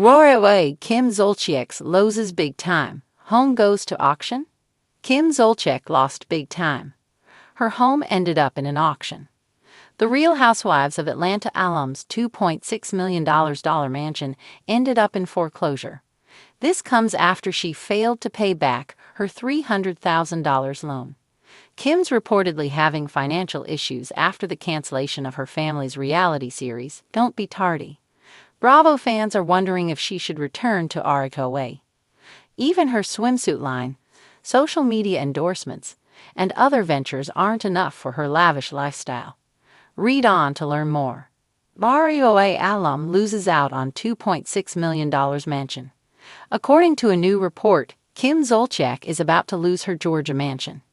RHOA Kim Zolciak loses big time. Home goes to auction? Kim Zolciak lost big time. Her home ended up in an auction. The Real Housewives of Atlanta alum's $2.6 million mansion ended up in foreclosure. This comes after she failed to pay back her $300,000 loan. Kim's reportedly having financial issues after the cancellation of her family's reality series, Don't Be Tardy. Bravo fans are wondering if she should return to RHOA. Even her swimsuit line, social media endorsements, and other ventures aren't enough for her lavish lifestyle. Read on to learn more. RHOA alum loses out on $2.6 million mansion. According to a new report, Kim Zolciak is about to lose her Georgia mansion.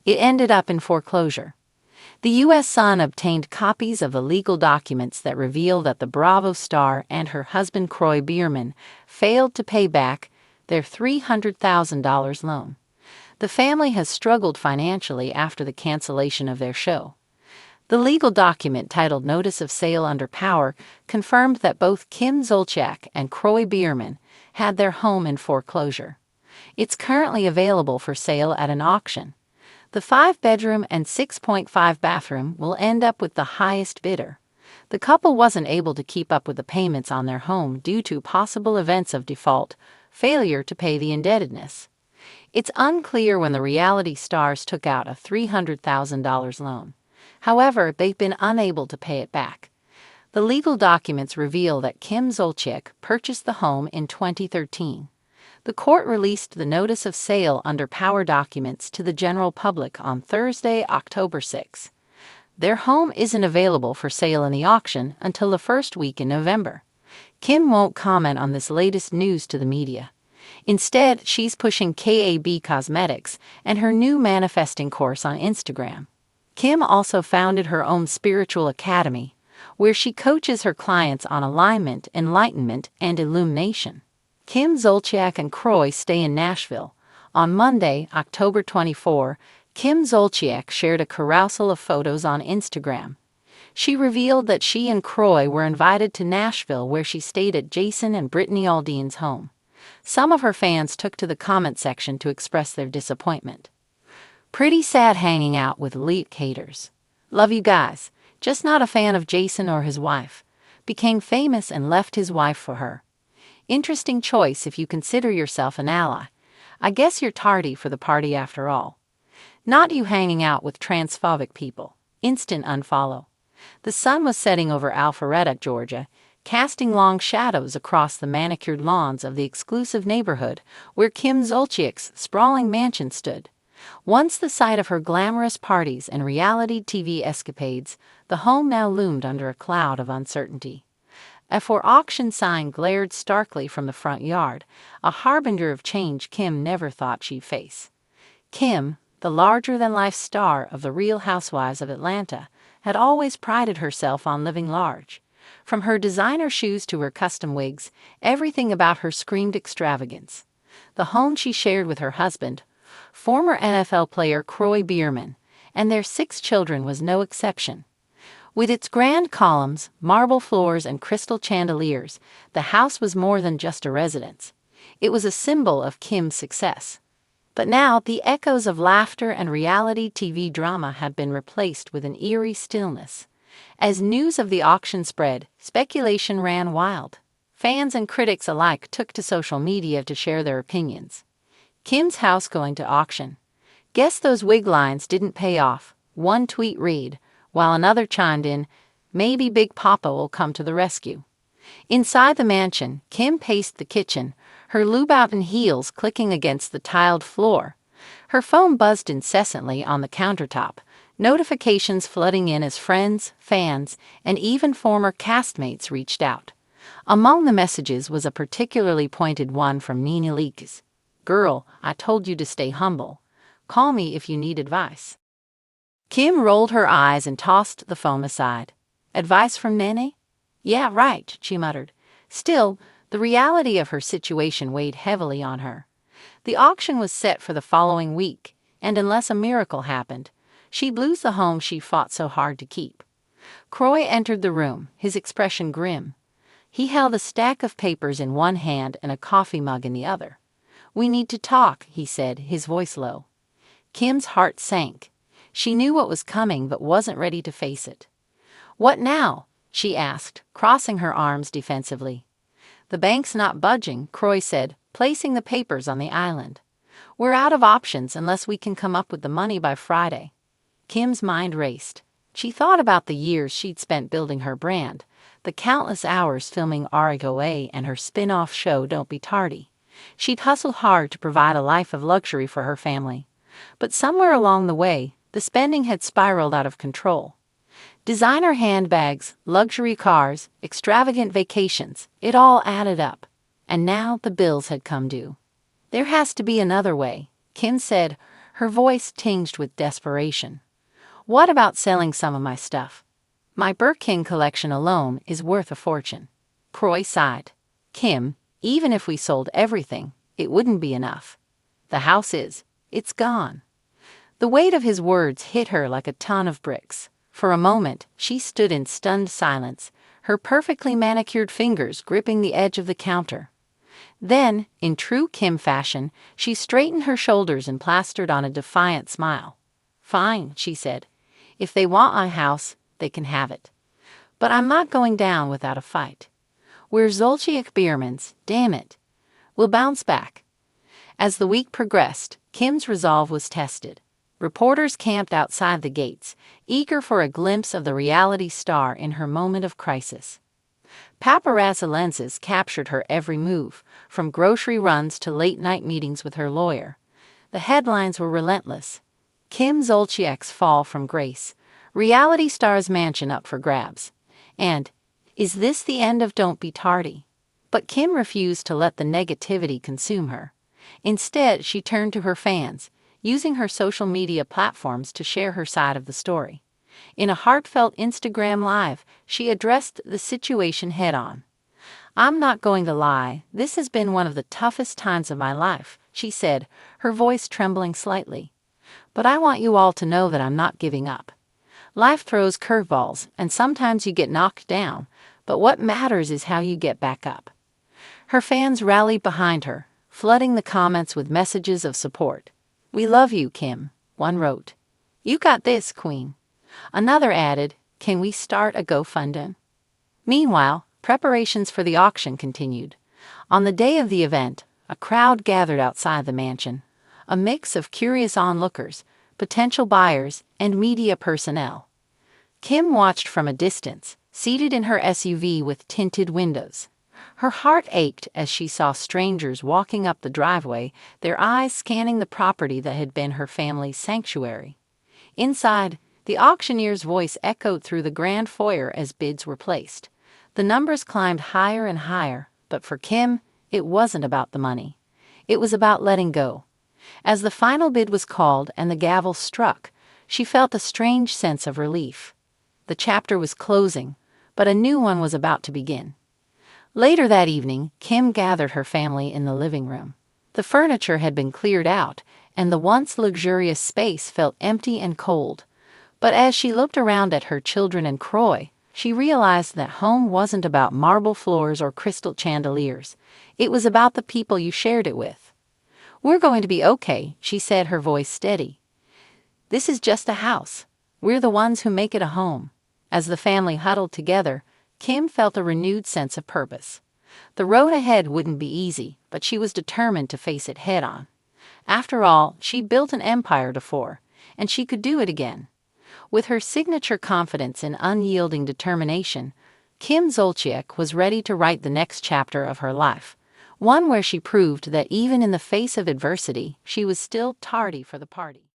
It ended up in foreclosure. The U.S. Sun obtained copies of the legal documents that reveal that the Bravo star and her husband Kroy Biermann failed to pay back their $300,000 loan. The family has struggled financially after the cancellation of their show. The legal document titled Notice of Sale Under Power confirmed that both Kim Zolciak and Kroy Biermann had their home in foreclosure. It's currently available for sale at an auction. The 5-bedroom and 6.5-bathroom will end up with the highest bidder. The couple wasn't able to keep up with the payments on their home due to possible events of default, failure to pay the indebtedness. It's unclear when the reality stars took out a $300,000 loan. However, they've been unable to pay it back. The legal documents reveal that Kim Zolciak purchased the home in 2013. The court released the notice of sale under power documents to the general public on Thursday, October 6. Their home isn't available for sale in the auction until the first week in November. Kim won't comment on this latest news to the media. Instead, she's pushing KAB Cosmetics and her new manifesting course on Instagram. Kim also founded her own spiritual academy, where she coaches her clients on alignment, enlightenment, and illumination. Kim Zolciak and Kroy stay in Nashville. On Monday, October 24, Kim Zolciak shared a carousel of photos on Instagram. She revealed that she and Kroy were invited to Nashville, where she stayed at Jason and Brittany Aldean's home. Some of her fans took to the comment section to express their disappointment. Pretty sad hanging out with elite haters. Love you guys. Just not a fan of Jason or his wife. Became famous and left his wife for her. Interesting choice if you consider yourself an ally. I guess you're tardy for the party after all. Not you hanging out with transphobic people. Instant unfollow. The sun was setting over Alpharetta, Georgia, casting long shadows across the manicured lawns of the exclusive neighborhood where Kim Zolciak's sprawling mansion stood. Once the site of her glamorous parties and reality TV escapades, the home now loomed under a cloud of uncertainty. A for-auction sign glared starkly from the front yard, a harbinger of change Kim never thought she'd face. Kim, the larger-than-life star of the Real Housewives of Atlanta, had always prided herself on living large. From her designer shoes to her custom wigs, everything about her screamed extravagance. The home she shared with her husband, former NFL player Kroy Biermann, and their 6 children was no exception. With its grand columns, marble floors, and crystal chandeliers, the house was more than just a residence. It was a symbol of Kim's success. But now, the echoes of laughter and reality TV drama had been replaced with an eerie stillness. As news of the auction spread, speculation ran wild. Fans and critics alike took to social media to share their opinions. Kim's house going to auction. Guess those wig lines didn't pay off, one tweet read, while another chimed in, maybe Big Papa will come to the rescue. Inside the mansion, Kim paced the kitchen, her Louboutin heels clicking against the tiled floor. Her phone buzzed incessantly on the countertop, notifications flooding in as friends, fans, and even former castmates reached out. Among the messages was a particularly pointed one from Nene Leakes. "Girl, I told you to stay humble. Call me if you need advice." Kim rolled her eyes and tossed the phone aside. "Advice from Nene?" "Yeah, right," she muttered. Still, the reality of her situation weighed heavily on her. The auction was set for the following week, and unless a miracle happened, she'd lose the home she fought so hard to keep. Kroy entered the room, his expression grim. He held a stack of papers in one hand and a coffee mug in the other. "We need to talk," he said, his voice low. Kim's heart sank. She knew what was coming but wasn't ready to face it. "What now?" she asked, crossing her arms defensively. "The bank's not budging," Croy said, placing the papers on the island. "We're out of options unless we can come up with the money by Friday." Kim's mind raced. She thought about the years she'd spent building her brand, the countless hours filming RHOA and her spin-off show Don't Be Tardy. She'd hustled hard to provide a life of luxury for her family. But somewhere along the way, the spending had spiraled out of control. Designer handbags, luxury cars, extravagant vacations, it all added up. And now the bills had come due. "There has to be another way," Kim said, her voice tinged with desperation. "What about selling some of my stuff? My Birkin collection alone is worth a fortune." Croy sighed. "Kim, even if we sold everything, it wouldn't be enough. The house is. It's gone." The weight of his words hit her like a ton of bricks. For a moment, she stood in stunned silence, her perfectly manicured fingers gripping the edge of the counter. Then, in true Kim fashion, she straightened her shoulders and plastered on a defiant smile. "Fine," she said. "If they want my house, they can have it. But I'm not going down without a fight. We're Zolciak Biermans, damn it. We'll bounce back." As the week progressed, Kim's resolve was tested. Reporters camped outside the gates, eager for a glimpse of the reality star in her moment of crisis. Paparazzi lenses captured her every move, from grocery runs to late-night meetings with her lawyer. The headlines were relentless. Kim Zolciak's fall from grace, reality star's mansion up for grabs, and "Is this the end of Don't Be Tardy?" But Kim refused to let the negativity consume her. Instead, she turned to her fans, using her social media platforms to share her side of the story. In a heartfelt Instagram Live, she addressed the situation head-on. "I'm not going to lie, this has been one of the toughest times of my life," she said, her voice trembling slightly. "But I want you all to know that I'm not giving up. Life throws curveballs, and sometimes you get knocked down, but what matters is how you get back up." Her fans rallied behind her, flooding the comments with messages of support. "We love you, Kim," one wrote. "You got this, Queen." Another added, "Can we start a GoFundMe?" Meanwhile, preparations for the auction continued. On the day of the event, a crowd gathered outside the mansion, a mix of curious onlookers, potential buyers, and media personnel. Kim watched from a distance, seated in her SUV with tinted windows. Her heart ached as she saw strangers walking up the driveway, their eyes scanning the property that had been her family's sanctuary. Inside, the auctioneer's voice echoed through the grand foyer as bids were placed. The numbers climbed higher and higher, but for Kim, it wasn't about the money. It was about letting go. As the final bid was called and the gavel struck, she felt a strange sense of relief. The chapter was closing, but a new one was about to begin. Later that evening, Kim gathered her family in the living room. The furniture had been cleared out, and the once luxurious space felt empty and cold. But as she looked around at her children and Croy, she realized that home wasn't about marble floors or crystal chandeliers. It was about the people you shared it with. "We're going to be okay," she said, her voice steady. "This is just a house. We're the ones who make it a home." As the family huddled together, Kim felt a renewed sense of purpose. The road ahead wouldn't be easy, but she was determined to face it head-on. After all, she'd built an empire before, and she could do it again. With her signature confidence and unyielding determination, Kim Zolciak was ready to write the next chapter of her life, one where she proved that even in the face of adversity, she was still tardy for the party.